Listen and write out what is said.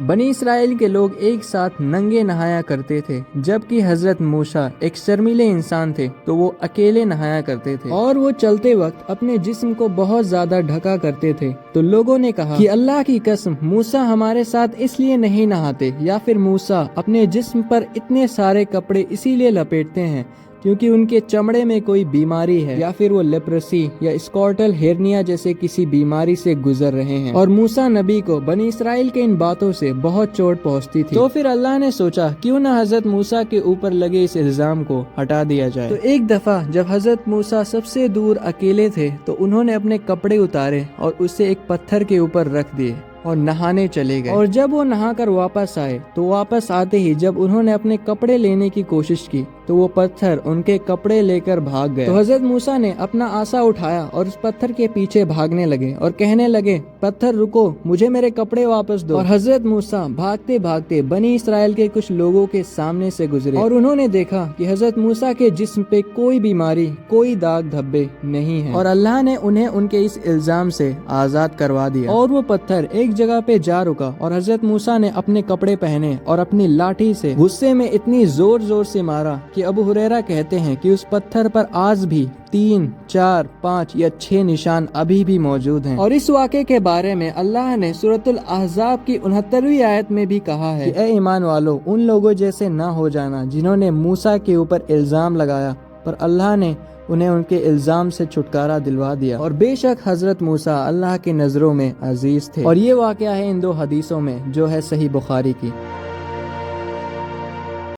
بنی اسرائیل کے لوگ ایک ساتھ ننگے نہایا کرتے تھے، جبکہ حضرت موسیٰ ایک شرمیلے انسان تھے تو وہ اکیلے نہایا کرتے تھے، اور وہ چلتے وقت اپنے جسم کو بہت زیادہ ڈھکا کرتے تھے۔ تو لوگوں نے کہا کہ اللہ کی قسم، موسیٰ ہمارے ساتھ اس لیے نہیں نہاتے، یا پھر موسیٰ اپنے جسم پر اتنے سارے کپڑے اسی لیے لپیٹتے ہیں کیونکہ ان کے چمڑے میں کوئی بیماری ہے، یا پھر وہ لیپرسی یا اسکارٹل ہیرنیا جیسے کسی بیماری سے گزر رہے ہیں۔ اور موسیٰ نبی کو بنی اسرائیل کے ان باتوں سے بہت چوٹ پہنچتی تھی، تو پھر اللہ نے سوچا کیوں نہ حضرت موسیٰ کے اوپر لگے اس الزام کو ہٹا دیا جائے۔ تو ایک دفعہ جب حضرت موسیٰ سب سے دور اکیلے تھے تو انہوں نے اپنے کپڑے اتارے اور اسے ایک پتھر کے اوپر رکھ دیے اور نہانے چلے گئے۔ اور جب وہ نہا کر واپس آئے تو واپس آتے ہی جب انہوں نے اپنے کپڑے لینے کی کوشش کی تو وہ پتھر ان کے کپڑے لے کر بھاگ گیا۔ تو حضرت موسیٰ نے اپنا عصا اٹھایا اور اس پتھر کے پیچھے بھاگنے لگے اور کہنے لگے، پتھر رکو، مجھے میرے کپڑے واپس دو۔ اور حضرت موسیٰ بھاگتے بھاگتے بنی اسرائیل کے کچھ لوگوں کے سامنے سے گزرے اور انہوں نے دیکھا کہ حضرت موسیٰ کے جسم پہ کوئی بیماری، کوئی داغ دھبے نہیں ہیں، اور اللہ نے انہیں ان کے اس الزام سے آزاد کروا دیا۔ اور وہ پتھر ایک جگہ پہ جا رکا اور حضرت موسیٰ نے اپنے کپڑے پہنے اور اپنی لاٹھی سے غصے میں اتنی زور زور سے مارا کہ ابو ہریرہ کہتے ہیں کہ اس پتھر پر آج بھی 3، 4، 5 یا 6 نشان ابھی بھی موجود ہیں۔ اور اس واقعے کے بارے میں اللہ نے سورۃ الاحزاب کی 69ویں آیت میں بھی کہا ہے کہ اے ایمان والو، ان لوگوں جیسے نہ ہو جانا جنہوں نے موسیٰ کے اوپر الزام لگایا، پر اللہ نے انہیں ان کے الزام سے چھٹکارا دلوا دیا، اور بے شک حضرت موسیٰ اللہ کی نظروں میں عزیز تھے۔ اور یہ واقعہ ہے ان 2 حدیثوں میں جو ہے صحیح بخاری کی۔